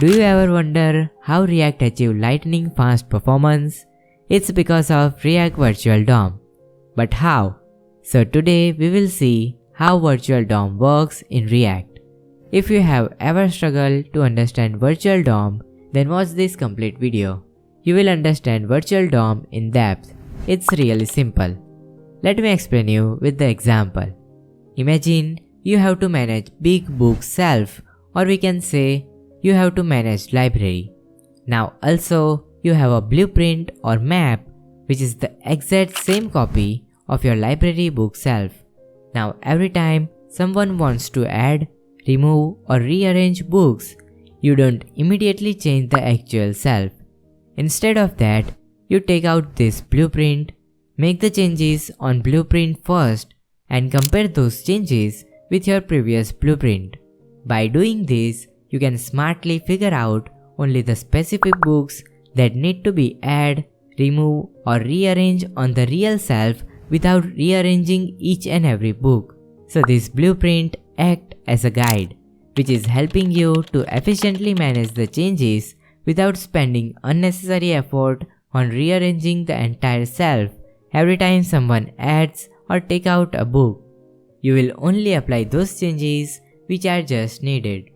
Do you ever wonder how React achieved lightning fast performance? It's because of React Virtual DOM. But how? So today we will see how Virtual DOM works in React. If you have ever struggled to understand Virtual DOM, then watch this complete video. You will understand Virtual DOM in depth. It's really simple. Let me explain you with the example. Imagine you have to manage big book shelf, or we can say you have to manage library. Now also you have a blueprint or map which is the exact same copy of your library book shelf. Now every time someone wants to add, remove or rearrange books, you don't immediately change the actual shelf. Instead of that, you take out this blueprint, make the changes on blueprint first and compare those changes with your previous blueprint. By doing this, you can smartly figure out only the specific books that need to be add, remove or rearrange on the real shelf without rearranging each and every book. So this blueprint acts as a guide, which is helping you to efficiently manage the changes without spending unnecessary effort on rearranging the entire shelf every time someone adds or take out a book. You will only apply those changes which are just needed.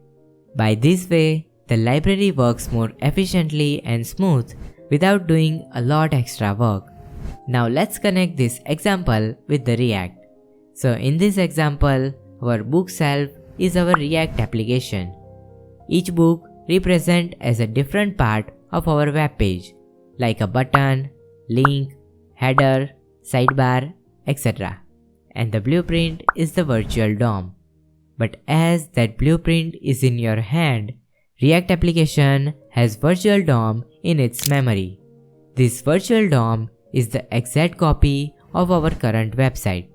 By this way, the library works more efficiently and smooth without doing a lot extra work. Now let's connect this example with the React. So in this example, our book shelf is our React application. Each book represents as a different part of our web page, like a button, link, header, sidebar, etc. And the blueprint is the virtual DOM. But as that blueprint is in your hand, React application has virtual DOM in its memory. This virtual DOM is the exact copy of our current website.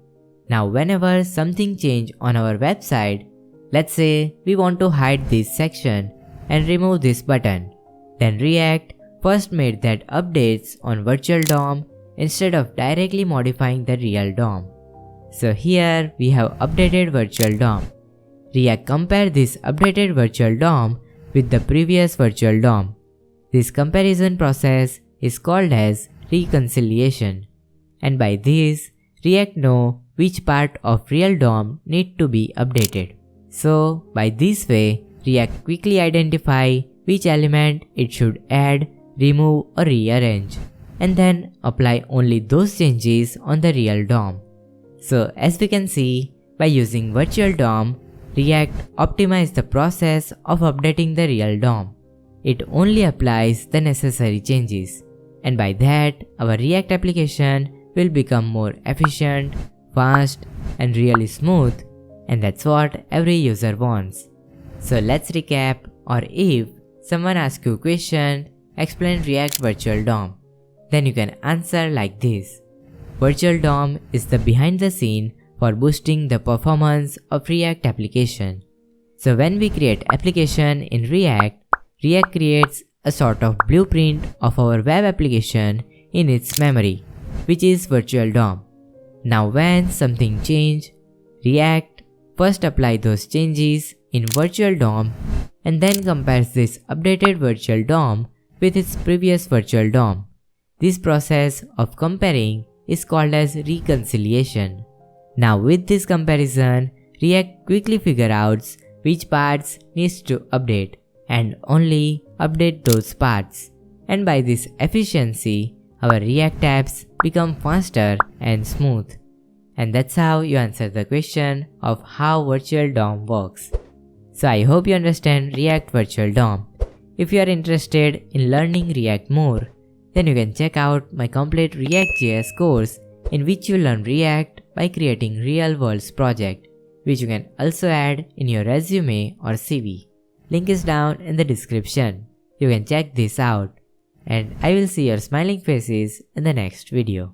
Now whenever something changes on our website, let's say we want to hide this section and remove this button, then React first made that updates on virtual DOM instead of directly modifying the real DOM. So here we have updated virtual DOM. React compare this updated virtual DOM with the previous virtual DOM. This comparison process is called as reconciliation. And by this, React know which part of real DOM need to be updated. So by this way, React quickly identify which element it should add, remove or rearrange, and then apply only those changes on the real DOM. So as we can see, by using virtual DOM, React optimizes the process of updating the real DOM. It only applies the necessary changes, and by that, our React application will become more efficient, fast, and really smooth, and that's what every user wants. So let's recap, or if someone asks you a question, explain React Virtual DOM, then you can answer like this. Virtual DOM is the behind the scene for boosting the performance of React application. So when we create application in React, React creates a sort of blueprint of our web application in its memory, which is virtual DOM. Now when something changes, React first apply those changes in virtual DOM and then compares this updated virtual DOM with its previous virtual DOM. This process of comparing is called as reconciliation. Now with this comparison, React quickly figures out which parts needs to update and only update those parts. And by this efficiency, our React apps become faster and smooth. And that's how you answer the question of how virtual DOM works. So I hope you understand React Virtual DOM. If you are interested in learning React more, then you can check out my complete reactjs course in which you learn React by creating real-world project, which you can also add in your resume or CV. Link is down in the description. You can check this out. And I will see your smiling faces in the next video.